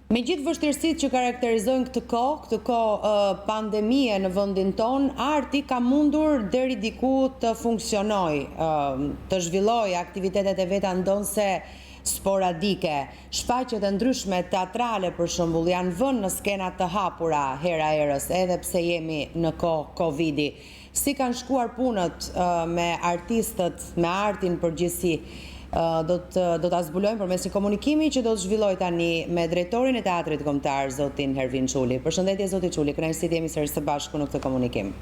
Me gjithë vështirësitë që karakterizojnë këtë kohë pandemie në vendin ton, arti ka mundur deri diku të funksionojë, të zhvillojë aktivitetet e veta ndonse sporadike. Shfaqjet e ndryshme teatrale për shembull janë vënë në skena të hapura hera herës, edhe pse jemi në kohë Covidi. Si kanë shkuar punët me artistët, me artin përgjithësi? Do ta zbulojmë përmes një komunikimi që do të zhvilloj tani me drejtorin e Teatrit Kombëtar, zotin Hervin Çuli. Përshëndetje zoti Çuli, kënaqësi të jemi sërish së bashku në këtë komunikim.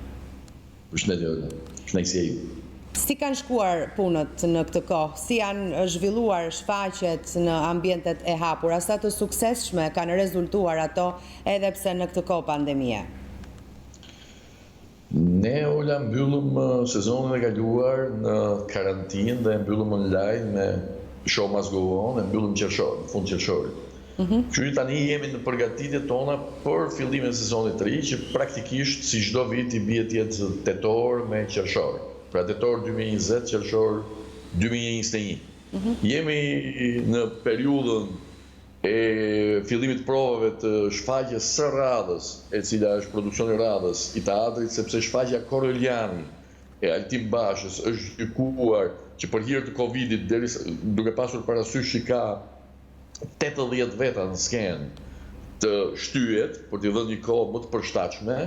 Përshëndetje, kënaqësia ime. Si kanë shkuar punët në këtë kohë? Si janë zhvilluar shfaqjet në ambientet e hapura? Sa të suksesshme kanë rezultuar ato edhe pse në këtë kohë pandemie? Ne, Ola, mbyllëm sezonin e kaluar në karantinë dhe mbyllëm online me Show Must Go On, e mbyllëm qershor, në fund qershorit. Kështu tani jemi në përgatitjet tona për fillimin e sezonit të ri, që praktikisht si çdo vit i bie të jetë tetor me qershor. Pra tetor 2020, qershor 2021. Jemi në periudhën e fillimit provave të shfaqjes së radhës, e cila është produksioni i radhës i teatrit, sepse shfaqja Koreliani e Altim Bashës është gjykuar që për hir të Covidit, duke pasur parasysh që ka 80 veta në skenë, të shtyhet për t'i dhënë një kohë më të përshtatshme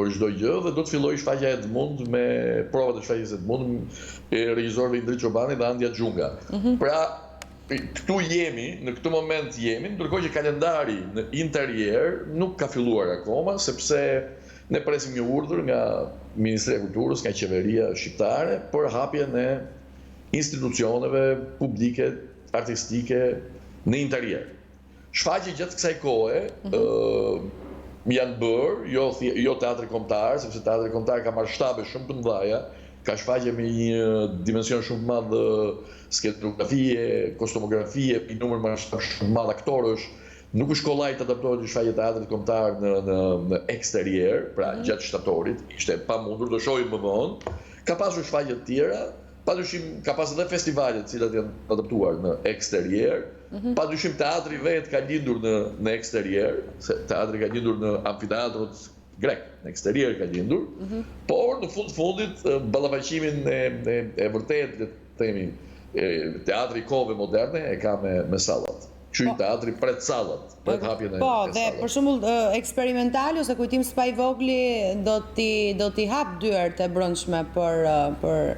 për çdo gjë, dhe do të fillojë shfaqja Edmund me provat e shfaqjes Edmund e regjisorëve Indrit Çobani dhe Andja Xhunga. Pra këtu jemi, në këtë moment jemi, ndërkohë që kalendari në interier nuk ka filluar akoma, sepse ne presim një urdhër nga Ministria e Kulturës, nga qeveria shqiptare, për hapjen e institucioneve publike, artistike në interier. Shfaqje gjatë kësaj kohe janë bërë, jo Teatri Kombëtar, sepse Teatri Kombëtar ka marrë shtabe shumë të mëdha, ka shfaqje me një dimension shumë të madh skenografie, kostumografie, një numër më shumë të madh aktorësh. Nuk është kollaj të adaptohet një shfaqje Teatrit Kombëtar në eksterier, pra gjatë shtatorit, ishte pamundur, do shohim më vonë. Ka pasur shfaqje të tjera, padyshim ka pasur edhe festivale të cilat janë adaptuar në eksterier. Padyshim teatri vetë ka lindur në eksterier, se teatri ka lindur në amfiteatrot grek, në eksterier ka lindur, por në fundit ballafaqimin e vërtet, le të themi, teatri kohëve moderne e ka me sallat. Kështu teatri pret sallat, pret hapjen e sallat. Po, dhe për shembull eksperimentali ose kujtim Spaj Vogli do t'i hap dyert e brendshme për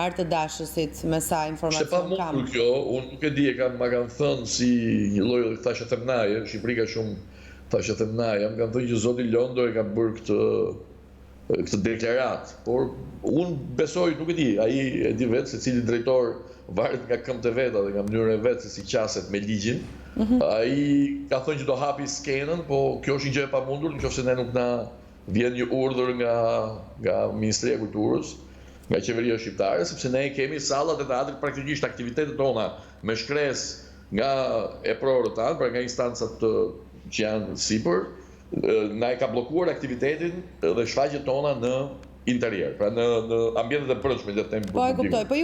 artë dashësit, me sa informacion kam. Mundur kjo, unë nuk e di, ma kanë thënë si një lloj thashë themnaje, Shqipëri ka shumë thashë themnaje, më kanë thënë që zoti Londo e ka bërë këtë deklarat, por unë besoj, nuk e di, ai e di vetë se cili drejtor varet nga këmbët e veta dhe nga mënyra e vet se si qaset me ligjin. Ai ka thënë që do hapi skenën, po kjo është një gjë e pamundur, nëse ne nuk na vjen një urdhër nga Ministria e Kulturës, nga qeveria shqiptare, sepse ne kemi sallat e teatrit, praktikisht aktivitetet tona me shkresë nga eprorët tanë, pra nga instancat që janë sipër, na e ka bllokuar aktivitetin dhe shfaqjet tona në interier, pra në ambientet e brendshme, le të them. Po e kuptoj, po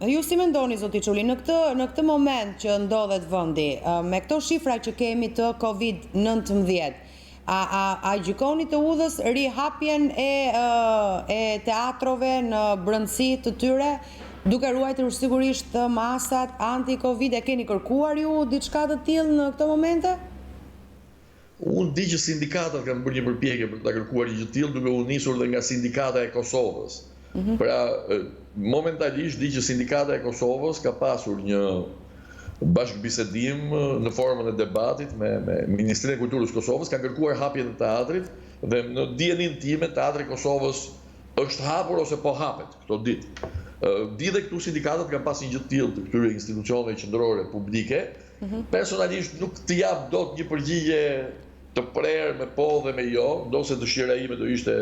ju si mendoni zoti Çuli, në këtë moment që ndodhet vendi, me këto shifra që kemi të Covid-19, a gjykoni të udhës rihapjen e teatrove në brendësi të tyre, duke ruajtur sigurisht masat anti-Covid? E keni kërkuar ju diçka të tillë në këto momente? Unë di që sindikatat kanë bërë një përpjekje për ta kërkuar një gjë të tillë, duke u nisur dhe nga sindikata e Kosovës. Pra, momentalisht di që sindikata e Kosovës ka pasur një bashkëbisedim në formën e debatit me Ministrinë e Kulturës Kosovës, kanë kërkuar hapjen e teatrit dhe në dijenin time teatri i Kosovës është hapur ose po hapet këto ditë. Di dhe këtu sindikatat kanë pasur një gjë të tillë të këtyre institucioneve qendrore publike. Personalisht nuk të jap dot një përgjigje të prerë me po dhe me jo, ndonse dëshira ime do ishte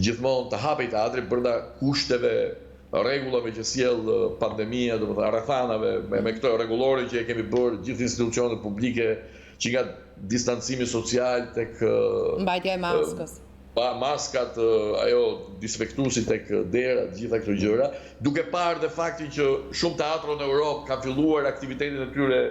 gjithmonë të hapej teatri brenda kushteve, rregullave që sjell pandemia, domethënë rrethanave, me këto rregullore që e kemi bërë gjithë institucionet publike, që nga distancimi social tek mbajtja e maskës, maskat, ajo disinfektuesi tek dera, gjitha këto gjëra, duke parë dhe faktin që shumë teatro në Europë kanë filluar aktivitetin e tyre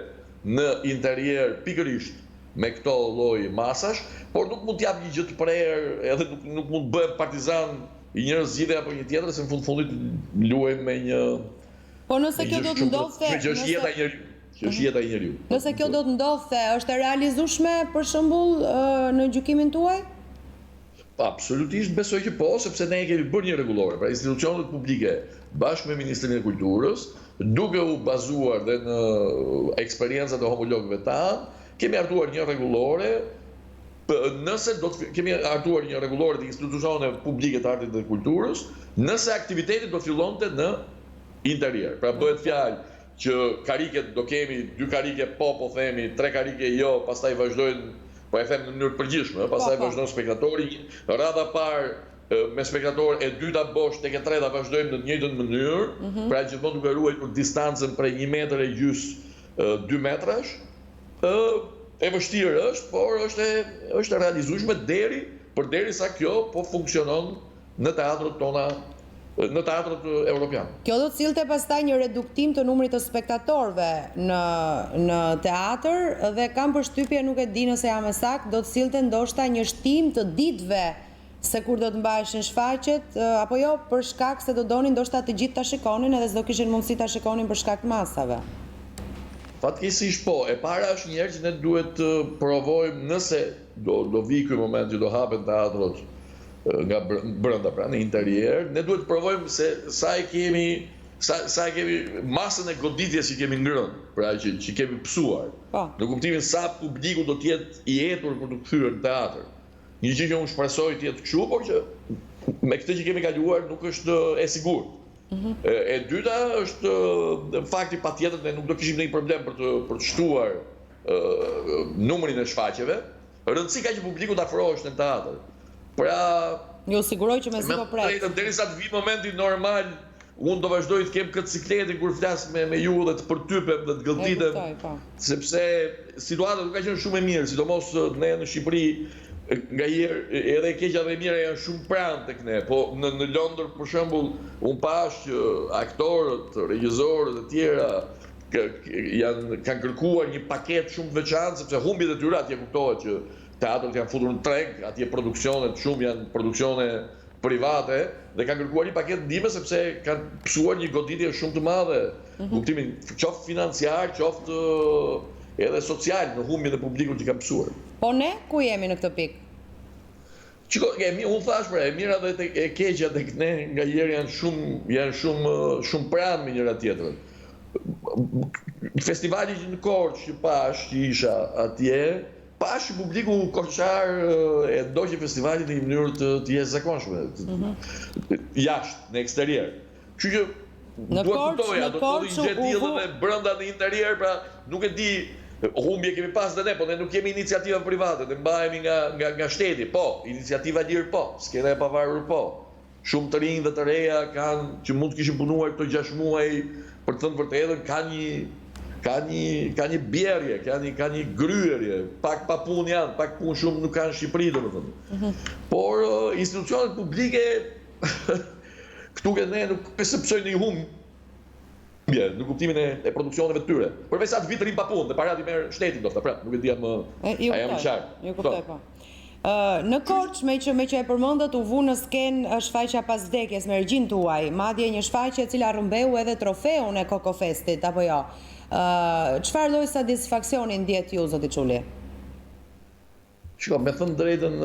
në interier pikërisht me këto lloj masash, por nuk mund t'jap një gjë të prerë, edhe nuk mund të bëhem partizan i një zgjidhje apo një tjetër, se në fundit luajmë me një. Po nëse kjo do të ndodhte, që është jeta e njeriu, që është jeta e njeriu. Nëse kjo do të ndodhte, është e realizueshme për shembull në gjykimin tuaj? Absolutisht besoj që po, sepse ne kemi bërë një rregullore, pra institucionet publike bashkë me Ministrinë e Kulturës, duke u bazuar dhe në eksperiencat e homologëve tanë, kemi hartuar një rregullore. Nëse kemi hartuar një rregullore të institucioneve publike të artit dhe kulturës, nëse aktiviteti do fillonte në interior. Pra bëhet fjalë që kariket do kemi 2 karike po themi, 3 karike jo, pastaj vazhdojnë, po e them në mënyrë të përgjithshme, pastaj vazhdon spektatori, radha parë me spektator, e dyta bosh, tek e treta vazhdojmë në të njëjtën mënyrë, pra gjithmonë duke ruajtur distancën prej 1,5 metra 2 metrash. E vështirë është, por është e realizueshme derisa kjo po funksionon në teatrët tona, në teatrët evropian. Kjo do të sillte pastaj një reduktim të numrit të spektatorëve në teatr dhe kam përshtypje, nuk e di nëse jam e saktë, do të sillte ndoshta një shtim të ditëve se kur do të mbaheshin shfaqjet, apo jo, për shkak se do donin ndoshta të gjithë ta shikonin edhe s'do kishin mundësi ta shikonin për shkak të masave. Fatkeqësisht po, e para është një herë që ne duhet të provojmë, nëse do vi ky moment që do hapen teatrot nga brenda, pra në interior, ne duhet të provojmë se sa e kemi masën e goditjes që kemi ngrënë, pra që kemi pësuar. Në kuptimin sa publiku do të jetë i etur për të kthyer në teatr. Një gjë që unë shpresoj të jetë kështu, por që me këtë që kemi kaluar nuk është e sigurt. E dyta është fakti patjetër ne nuk do kishim ndonjë problem për të shtuar numrin e shfaqjeve. Rëndësi ka që publiku të afrohesh në teatr. Pra, ju siguroj që mezi po pret. Derisa të vi momenti normal, unë do vazhdoj të kem këtë cikletin kur flas me ju dhe të përtypem dhe të gëlltitem, sepse situata nuk ka qenë shumë e mirë, sidomos ne në Shqipëri, nga herë edhe e keqja dhe e mira janë shumë pranë tek ne, po në Londër për shembull unë pash që aktorët, regjisorët e tjera kanë kërkuar një paketë shumë të veçantë, sepse humbjet e tyre atje kuptohet që teatrët janë futur në treg, atje produksionet shumë janë produksione private dhe kanë kërkuar një paketë ndihme sepse kanë pësuar një goditje shumë të madhe, kuptimin qoftë financiar, qoftë edhe social në humbjen e publikut që kanë pësuar. Po ne ku jemi në këtë pikë? Unë thash pra, e mira dhe e keqja tek ne nga herë janë shumë pranë me njëra tjetrën. Festivali në Korçë që pash që isha atje, pash që publiku korçar e ndoqi festivalin në një mënyrë të jashtëzakonshme, jashtë, në eksterior. Kështu që duhet kuptoja, do të thotë një gjë tillë dhe brenda në interior, pra nuk e di, humbje kemi pas dhe ne, po ne nuk kemi iniciativa private, ne mbahemi nga shteti, po, iniciativa lirë po, skena e pavarur po. Shumë të rinj dhe të reja kanë që mund të kishin punuar këto 6 muaj, për të thënë vërtetën, ka një bjerje, ka një gryerje, pak pa punë janë, pak punë shumë nuk kanë në Shqipëri, domethënë. Por institucionet publike këtu që ne nuk perceptojnë një humbje në kuptimin e produksioneve të tyre. Përveç sa të vitë rrim pa punë, dhe parat i merr shteti ndoshta, pra, nuk e di a jam qartë. Ju kuptoj po. Në Korçë, me që e përmendët, u vu në skenë shfaqja pas vdekjes me regjin tuaj, madje një shfaqje e cila rrëmbeu edhe trofeun e Kokofestit, apo jo? Çfarë lloj satisfaksioni ndjet ju, zoti Çuli? Shiko, me thënë drejtën,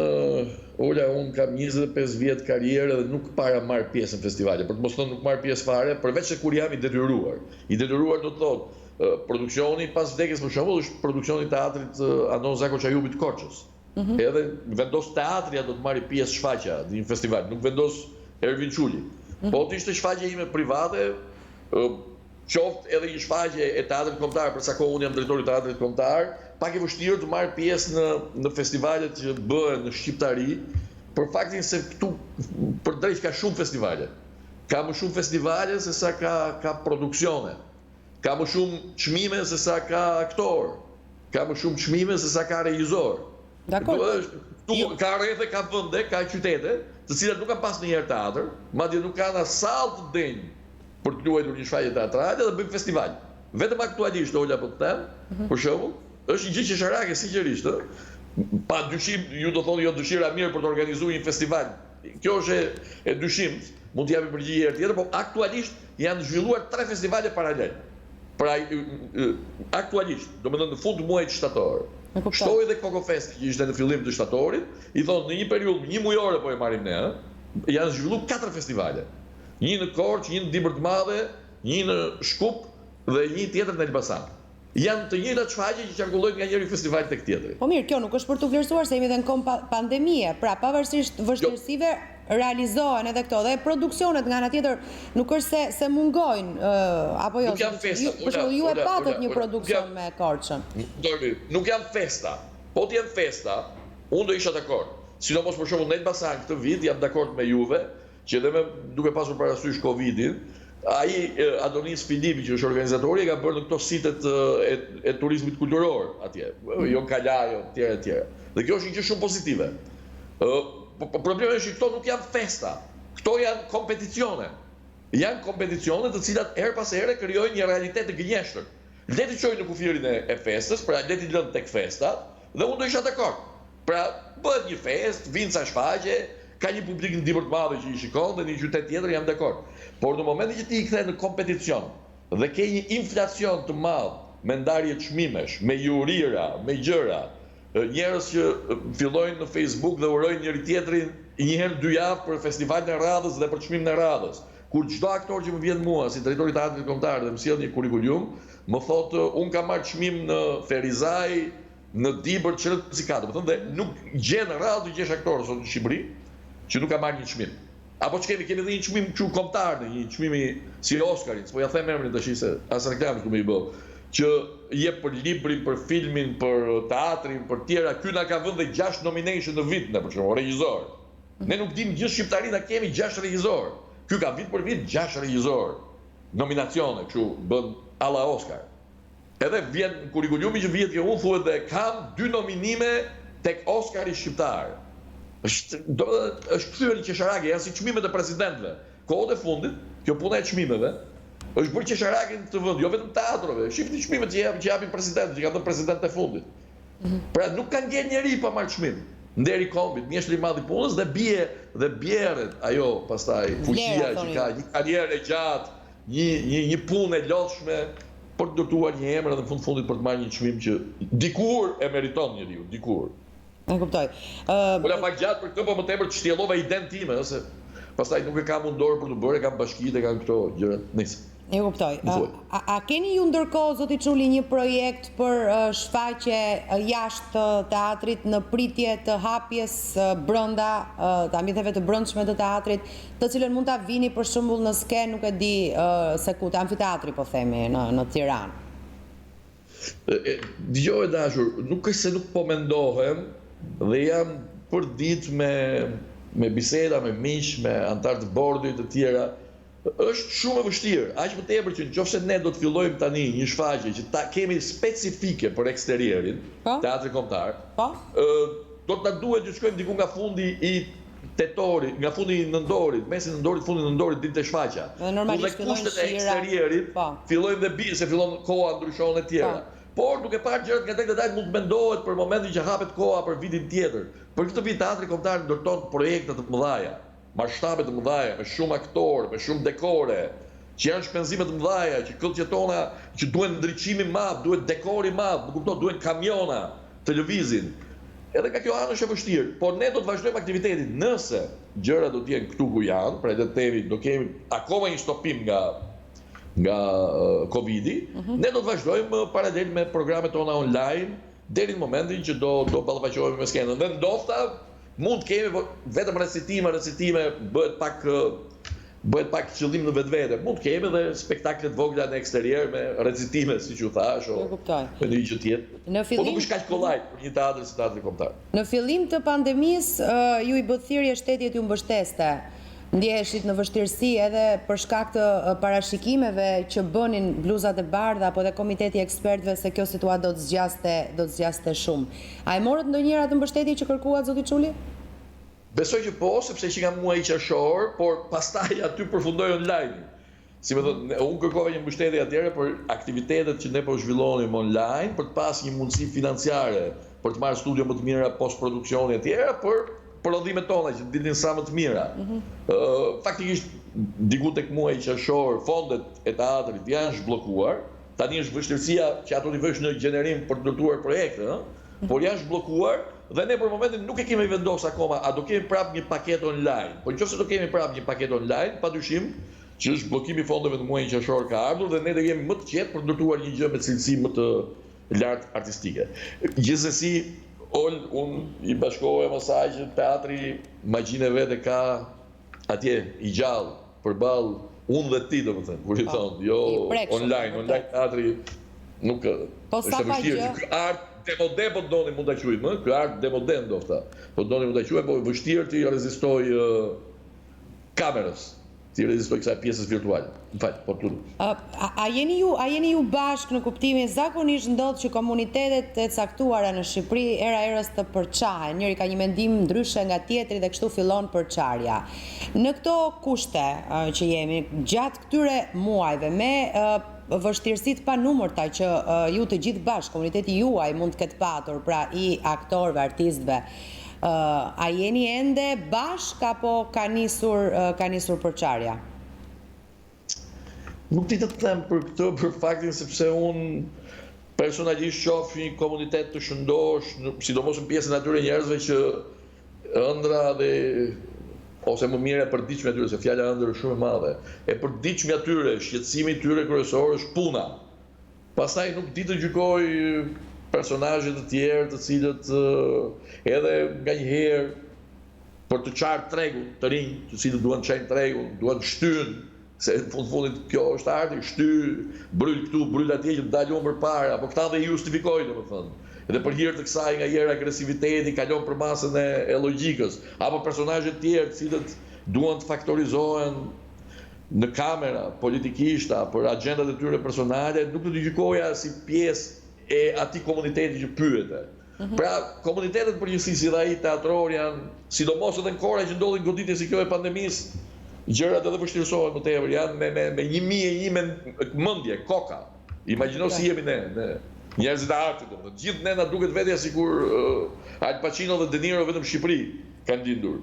Ola, unë kam 25 vjet karrierë dhe nuk para marr pjesë në festivale, për të mos thënë nuk marr pjesë fare, përveç se kur jam i detyruar. I detyruar do të thotë, produksioni pas vdekjes për shembull është produksioni i teatrit Anon Zako Çajubit të Korçës. Edhe vendos teatria do të marrë pjesë shfaqja në një festival, nuk vendos Ervin Çuli. Po të ishte shfaqja ime private, qoftë edhe një shfaqje e teatrit kombëtar, për sa kohë unë jam drejtori i teatrit kombëtar, pak e vështirë të marrë pjesë në festivalet që bëhen në shqiptari, për faktin se këtu për drejt ka shumë festivale. Ka më shumë festivale se sa ka produksione. Ka më shumë çmime se sa ka aktor. Ka më shumë çmime se sa ka regjisor. Ka rrethe, ka vende, ka qytete, të cilat nuk kanë pas ndonjëherë teatr, madje nuk kanë as sallë të denj për të luajtur një shfaqje teatrale dhe bëjmë festival. Vetëm aktualisht, Ola po të them, për shembull, Është një gjë qesharake, sinqerisht, pa dyshim, ju do thoni jo dëshira mirë për të organizuar një festival. Kjo është e dyshimt, mund të japi përgjigje tjetër, por aktualisht janë zhvilluar 3 festivale paralel. Pra aktualisht, domethënë në fund të muajit shtator. Shtoi dhe Kokofest që ishte në fillim të shtatorit, i thonë në një periudhë 1 mujore po e marrim ne, janë zhvilluar 4 festivale. Një në Korçë, një në Dibër të Madhe, një në Shkup dhe një tjetër në Elbasan. Janë të njëjtat shfaqje që qarkullojnë nga njëri festival tek tjetri. Po mirë, kjo nuk është për të vlerësuar se jemi edhe në kohë pandemie, pra pavarësisht vështirësive realizohen edhe këto dhe produksionet nga ana tjetër nuk është se mungojnë apo jo. Nuk janë festa. Për shembull, ju e patët një produksion me Korçën. Nuk janë festa. Po të janë festa, unë do isha dakord. Sidomos për shembull në Elbasan këtë vit jam dakord me juve, që edhe me duke pasur parasysh Covidin, ai Adonis Filipi që është organizatori ka bërë në këto sitet e turizmit kulturor atje, jo Kalajo, etj. Dhe kjo është një gjë shumë pozitive. Problemi është që këto nuk janë festa, këto janë kompeticione. Janë kompeticione të cilat her pas here krijojnë një realitet të gënjeshtër. Le të çojnë në kufirin e festës, pra le të lënë tek festat, dhe unë do isha dakord. Pra bëhet një festë, vinë sa shfaqje, ka një publik në Dibër të Madhe që i shikon dhe një qytet tjetër jam dakord. Por në momentin që ti i kthe në kompeticion dhe ke një inflacion të madh me ndarje çmimesh, me jurira, me gjëra, njerëz që fillojnë në Facebook dhe urojnë njëri tjetrin një herë 2 javë për festivalin e radhës dhe për çmimin e radhës. Kur çdo aktor që më vjen mua si drejtori i teatrit kombëtar dhe më sjell një kurikulum, më thotë un kam marrë çmim në Ferizaj, në Dibër, Çrëcikatë, do të thonë dhe nuk gjen rradh të gjesh aktor sot në Shqipëri që nuk ka marrë një çmim. Apo që kemi edhe një çmim kështu kombëtar, një çmimi si Oscarin, po ja them emrin tash se as reklamë nuk më i bë, që jep për librin, për filmin, për teatrin, për tjera. Ky na ka vënë 6 nomination në vit, për shembull, regjisor. Ne nuk dimë gjithë shqiptarinë kemi 6 regjisor. Ky ka vit për vit 6 regjisor. Nominacione, kështu bën alla Oscar. Edhe vjen kurikulumi që vjet që unë thuhet dhe kam 2 nominime tek Oscari shqiptar. Është kthyer një qesharake, janë si çmimet e presidentëve. Kohët e fundit, kjo puna e çmimeve është bërë qesharake në të vend, jo vetëm teatrove. Shifni çmimet që japin presidentët, që kanë dhënë presidentët e fundit. Pra nuk ka ngel njeri pa marrë çmim. Nderi kombit, mjeshtri i madh i punës dhe bjerret ajo pastaj fuqia që ka një karrierë gjatë, një punë e lodhshme për të dërtuar një emër dhe në fundit për të marrë një çmim që dikur e meriton njeriu, dikur. E kuptoj. Por pak gjatë për këtë, po më tepër të shtjellova idenë time, se pastaj nuk e kam mundor për të bërë, kam bashkitë, kam këto gjëra. Nice. E kuptoj. A keni ju ndërkohë, zoti Çuli, një projekt për shfaqje jashtë teatrit në pritje të hapjes brenda të ambjenteve të brendshme të teatrit, të cilën mund ta vini për shembull në skenë, nuk e di se ku, te amfiteatri po themi në Tiranë. Dëgjoj dashur, nuk është se nuk po mendohem dhe jam për ditë me biseda, me miq, me antar të bordit të tjera. Është shumë e vështirë, aq më tepër që nëse ne do të fillojmë tani një shfaqje që ta kemi specifike për eksterierin, teatri kombëtar, do të na duhet të shkojmë diku nga fundi i tetorit, nga fundi i nëndorit, mesi nëndorit, fundi i nëndorit ditë të shfaqja. Dhe kushtet e eksterierit fillojnë dhe bien, se fillon koha ndryshon e tjera. Por duke parë gjërat nga tek detajt mund të mendohet për momentin që hapet koha për vitin tjetër. Për këtë vit teatri kombëtar ndërton projekte të mëdha, masshtabe të mëdha, me shumë aktorë, me shumë dekore, që janë shpenzime të mëdha, që këllqet tona që duhen ndriçimi i madh, duhet dekor i madh, më kupton, duhen kamiona të lëvizin. Edhe nga kjo anë është e vështirë, por ne do të vazhdojmë aktivitetin nëse gjërat do të jenë këtu ku janë, pra le të themi do kemi akoma një stopim nga Covidi, ne do të vazhdojmë paralel me programet tona online deri në momentin që do ballafaqohemi me skenën. Dhe ndoshta mund të kemi vetëm recitime, bëhet pak qëllim në vetvete. Mund të kemi edhe spektakle të vogla në eksterior me recitime, siç u thash, me një gjë tjetër. Po nuk është kaq kollaj për një teatër si teatri kombëtar. Në fillim të pandemisë ju i bë thirrje shtetit ju mbështeste. Ndjeheshit në vështirësi edhe për shkak të parashikimeve që bënin bluzat e bardha apo dhe komiteti ekspertëve se kjo situatë do të zgjaste shumë. A e morët ndonjëherë atë mbështetje që kërkuat, zoti Çuli? Besoj që po, sepse që nga muaji qershor, por pastaj aty përfundoi online. si më thënë, unë kërkova një mbështetje atëherë për aktivitetet që ne po zhvillonim online, për të pas një mundësi financiare, për të marrë studio më të mira post-produksioni e tjera, për prodhimet tona që dilnin sa më të mira. Faktikisht, diku tek muaji qershor, fondet e teatrit janë zhbllokuar. Tani është vështirësia që ato t'i vësh në gjenerim për të ndërtuar projekte, por janë zhbllokuar dhe ne për momentin nuk e kemi vendosur akoma a do kemi prapë një paketë online. Po nëse do kemi prapë një paketë online, padyshim që është bllokimi i fondeve në muajin qershor ka ardhur dhe ne do jemi më të qetë për ndërtuar një gjë me cilësi më të lartë artistike. Gjithsesi, unë i bashkohem asaj që teatri magjinë e vet e ka atje i gjallë përballë unë dhe ti, domethënë, kur i thonë, jo online teatri nuk është e vështirë. Ky art demodé po doni mund ta quajmë, ky art demodé ndoshta. Po doni mund ta quajmë, po vështirë ti rezistoj kamerës. Ti rezistoj kësaj pjesës virtuale. M'fal, po tu. A jeni ju bashkë në kuptimin zakonisht ndodh që komunitetet e caktuara në Shqipëri era herës të përçahen, njëri ka një mendim ndryshe nga tjetri dhe kështu fillon përçarja. Në këto kushte që jemi gjatë këtyre muajve me vështirësitë pa numërta që ju të gjithë bashkë, komuniteti juaj mund të ketë patur, pra i aktorëve, artistëve, a jeni ende bashk apo ka nisur përçarja? Nuk di të them për këtë, për faktin sepse unë personalisht shoh një komunitet të shëndosh, sidomos në pjesën atyre njerëzve që ëndra dhe ose më mirë e përditshme atyre, se fjala ëndër është shumë e madhe. E përditshme atyre, shqetësimi i tyre kryesor është puna. Pastaj nuk di të gjykoj personazhe të tjerë të cilët edhe nganjëherë për të qartë tregun të rinj, të cilët duan të çajnë tregun, duan të shtyn, se në fundit kjo është arti, shty, bryl këtu, bryl atje që të dalon përpara, apo këta dhe i justifikojnë, domethënë. Edhe për hir të kësaj nganjëherë agresiviteti kalon për masën e logjikës, apo personazhe të tjerë të cilët duan të faktorizohen në kamera, politikisht, për agjendat e tyre personale, nuk do të gjykoja si pjesë e atij komuniteti që pyete. Pra, komunitetet përgjithësisht si dhe ai teatror janë, sidomos edhe në kohë që ndodhin goditje si kjo e pandemisë, gjërat edhe vështirësohen më tepër, janë me 1001 mendje, koka. Imagjino si jemi ne njerëzit e artit, domethënë, gjithë ne na duket vetja sikur Al Pacino dhe De Niro vetëm në Shqipëri kanë lindur.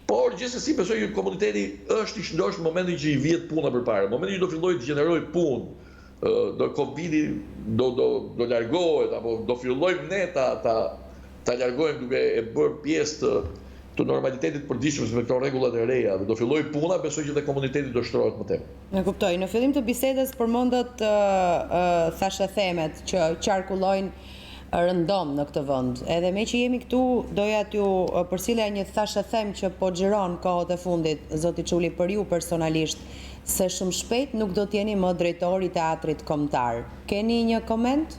Por gjithsesi besoj që komuniteti është i shëndosh në momentin që i vjet puna përpara, në momentin që do fillojë të gjenerojë punë, do Covidi do largohet, apo do fillojmë ne ta largojmë duke e bërë pjesë të normalitetit përditshëm me këto rregullat e reja, dhe do fillojë puna, besoj që dhe komuniteti do shtrohet më tepër. Në kuptoj, në fillim të bisedës përmendët thashë themet që qarkullojnë rëndom në këtë vend. Edhe me që jemi këtu, doja t'ju përcjellja një thashë them që po xhiron kohët e fundit, zoti Çuli, për ju personalisht, se shumë shpejt nuk do t'jeni më drejtori i teatrit kombëtar. Keni një koment?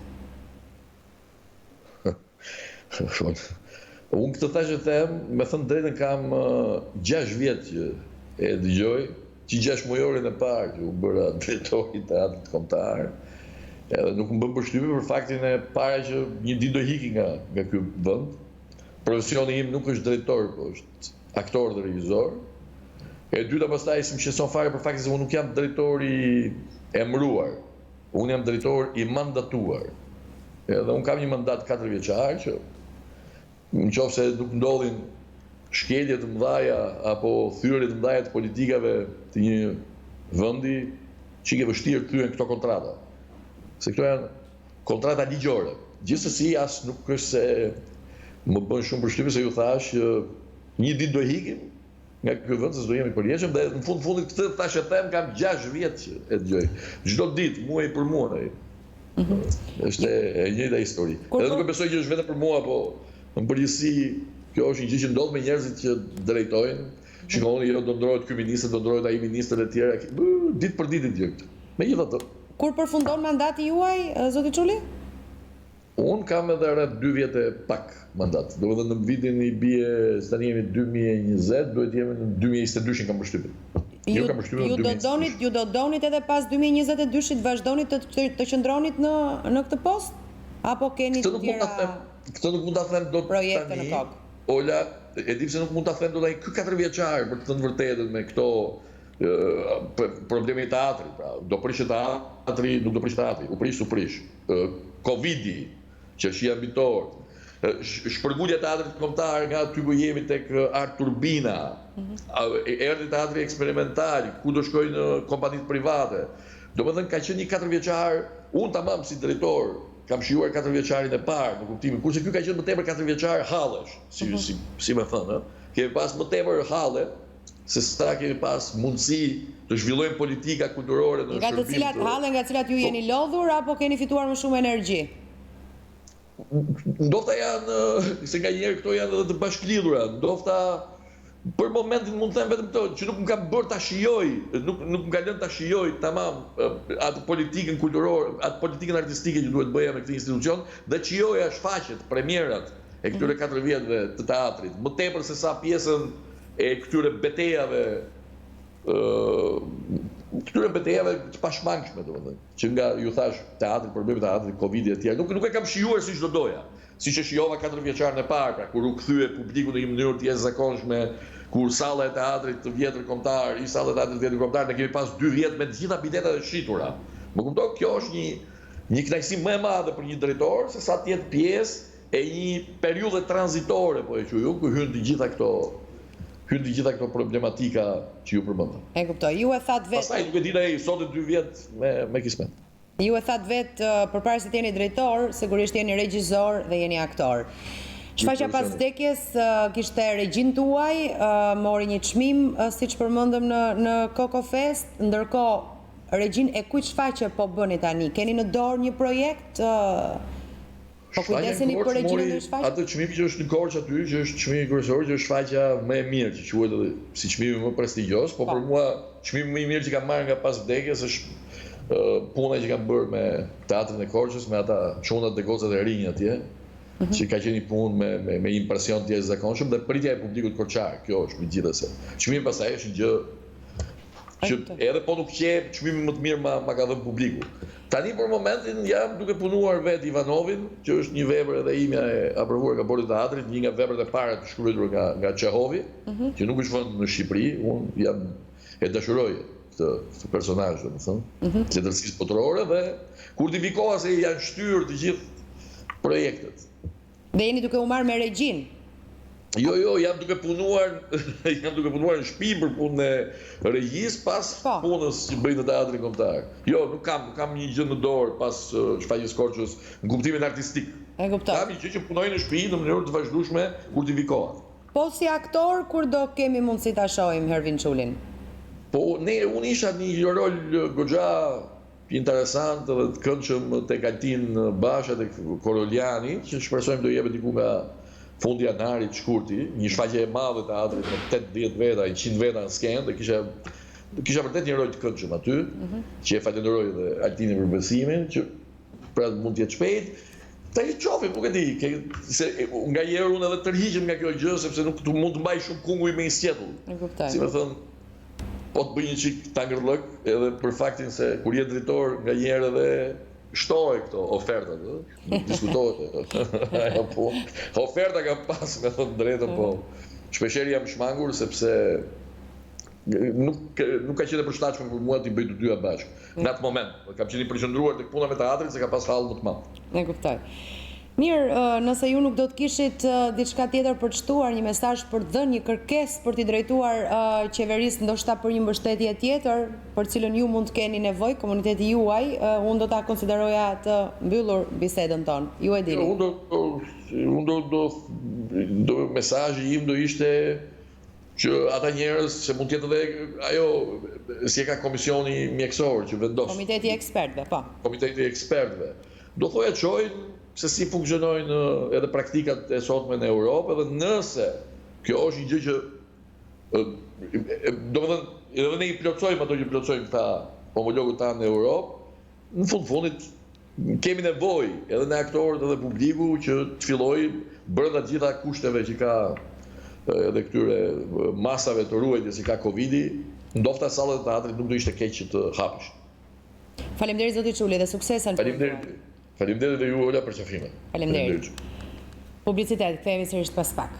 Unë këtë thashë them, me thënë drejtën kam 6 vjet që e dëgjoj, që 6 mujorin e parë që u bëra drejtori i teatrit kombëtar. Edhe nuk më bën përshtypje për faktin e para që një ditë do hiki nga ky vend. Profesioni im nuk është drejtor, po është aktor dhe regjisor. E dyta pastaj s'm shqetëson fare për faktin se unë nuk jam drejtor i emëruar. Unë jam drejtor i mandatuar. Edhe unë kam një mandat 4 vjeçar që nëse nuk ndodhin shkelje të mëdha apo thyrje të mëdha të politikave të një vendi, që ke vështirë të thyen këto kontrata. Se këto janë kontrata ligjore. Gjithsesi as nuk është se më bën shumë përshtypje se ju thash një ditë do hikim nga ky vend, se do jemi përjetshëm, dhe në fundit këtë thashë them kam 6 vjet që e dëgjoj. Çdo ditë, muaj për muaj. Është e njëjta histori. Edhe nuk e besoj që është vetëm për mua, po në përgjithësi kjo është një gjë që ndodh me njerëzit që drejtojnë. Shikoni, jo do ndrohet ky ministër, do ndrohet ai ministër e tjerë. Ditë për ditë gjë këtë. Megjithatë, kur përfundon mandati juaj, zoti Çuli? Unë kam edhe rreth 2 vjet e pak mandat. Domethënë në vitin i bie, tani jemi 2020, duhet jemi në 2022 kam përshtypjen. Ju do donit edhe pas 2022-shit vazhdonit të qëndronit në këtë post? Apo keni të tjera këtë nuk mund ta them dot projekte në kokë? Ola, e di pse nuk mund ta them dot ai ky 4 vjeçar për të thënë vërtetën me këto problemi i teatrit, pra, do prishë teatri, nuk do prish teatri, u prish. Covidi, qershia mbitor, shpërngulja e teatrit kombëtar nga aty ku jemi tek Art Turbina, erdhi teatri eksperimental, ku do shkojnë kompanitë private. Domethënë ka qenë një 4 vjeçar, unë tamam si drejtor kam shijuar 4 vjeçarin e parë, në kuptimin, kurse ky ka qenë më tepër 4 vjeçar hallesh, si më thënë, kemi pas më tepër halle se sa kemi pas mundësi të zhvillojmë politika kulturore në Nga të cilat halle nga të cilat ju jeni lodhur apo keni fituar më shumë energji? Ndofta janë, se nga njerë këto janë edhe të bashklidhura, ndofta për momentin mund të them vetëm këto, që nuk më ka bërë ta shijoj, nuk më ka lënë ta shijoj tamam atë politikën kulturore, atë politikën artistike që duhet bëja me këtë institucion, dhe qijoja shfaqet premierat e këtyre 4 vjetëve të teatrit, më tepër se sa pjesën e këtyre betejave të pashmangshme, domethënë, që nga ju thash teatri, problemi i teatrit, Covidi e tjerë, nuk e kam shijuar siç do doja. Siç e shijova 4 vjeçarin e parë, pra, kur u kthye publiku në një mënyrë të jashtëzakonshme, kur salla e teatrit të vjetër kombëtar, salla e teatrit të vjetër kombëtar, ne kemi pas 2 vjet me të gjitha biletat e shitura. Më kupton, kjo është një kënaqësi më e madhe për një drejtor se sa të jetë pjesë e një periudhe tranzitore, po e quaj unë, ku hyn të gjitha këto problematika që ju përmendëm. E kuptoj. Ju e thatë vetë. Pastaj nuk e di ai sot 2 vjet me kismet. Ju e thatë vetë përpara se të jeni drejtor, sigurisht jeni regjisor dhe jeni aktor. Shfaqja pas vdekjes kishte regjin tuaj, mori një çmim siç përmendëm në Coco Fest, ndërkohë regjin e kujt shfaqje po bëni tani? Keni në dorë një projekt? Po kujdeseni për regjinën e shfaqjes? Atë çmim që është në Korçë aty, që është çmimi kryesor, që është shfaqja më e mirë, që quhet edhe si çmimi më prestigjioz, po për mua çmimi më i mirë që kam marrë nga pas vdekjes është puna që kam bërë me teatrin e Korçës, me ata çunat dhe gocat e rinj atje, që ka qenë një punë me impresion të jashtëzakonshëm dhe pritja e publikut korçar, kjo është megjithatë. Çmimi pastaj është një gjë që edhe po nuk qe, çmimi më të mirë ma ka dhënë publiku. Tani për momentin jam duke punuar vetë Ivanovin, që është një vepër edhe imja e aprovuar nga Bordi i Teatrit, një nga veprat e para të shkruar nga Çehovi, që nuk është vënë në Shqipëri, unë jam e dashuroj këtë personazh, domethënë, letërsisë botërore, dhe kurtifikoha se janë shtyrë të gjithë projektet. Dhe jeni duke u marrë me regjin? Jo, jam duke punuar në shtëpi për punën e regjisë pas punës që bëj në teatrin kombëtar. Jo, nuk kam një gjë në dorë pas shfaqjes Korçës në kuptimin artistik. E kuptoj. Kam një gjë që punoj në shtëpi në mënyrë të vazhdueshme kur tifikohet. Po si aktor, kur do kemi mundësi ta shohim Hervin Çulin? Po unë isha një rol goxha interesant dhe të këndshëm tek Altin Basha tek Koroliani, që shpresojmë do jepet diku nga fundi janarit shkurti, një shfaqje e madhe teatrit me 80 veta, 100 veta në skenë, dhe kisha vërtet një rol të këndshëm aty, që e falenderoj dhe Altinin për besimin, që pra mund të jetë shpejt. Ta i qofim, nuk e di, se nga njerë unë edhe tërhiqem nga kjo gjë, sepse nuk mund të mbaj shumë kunguj me i sjetull. Si me thënë, po të bëj një qik tangërllëk, edhe për faktin se kur jetë drejtor nga njerë edhe shtohet këto ofertat, diskutohet. Oferta ka pas, me thënë drejtën, po shpeshherë jam shmangur sepse nuk ka qenë e përshtatshme për mua t'i bëj të dyja bashkë. Në atë moment, kam qenë i përqendruar tek puna me teatrin se ka pas hall më të madh. E kuptoj. Mirë, nëse ju nuk do të kishit diçka tjetër për të shtuar, një mesazh për të dhënë, një kërkesë për t'i drejtuar qeverisë, ndoshta për një mbështetje tjetër, për cilën ju mund të keni nevojë, komuniteti juaj, unë do ta konsideroja të mbyllur bisedën tonë. Ju e dini. Unë mesazhi im do ishte që ata njerëz, se mund të jetë edhe ajo si e ka komisioni mjekësor që vendos. Komiteti i ekspertëve, po. Komiteti i ekspertëve. Do thoya çojnë se si funksionojnë edhe praktikat e sotme në Europë, edhe nëse kjo është një gjë që domethënë edhe ne i plotësojmë ato që plotësojmë këta homologët tanë në Europë, në fundit kemi nevojë edhe ne aktorët edhe publiku që të fillojë brenda të gjitha kushteve që ka edhe këtyre masave të ruajtjes që ka Covidi, ndofta sallat e teatrit nuk do ishte keq që të hapeshin. Faleminderit zoti Çuli dhe suksesa. Faleminderit dhe ju Ola për qafimin. Faleminderit. Publicitet, kthehemi sërish pas pak.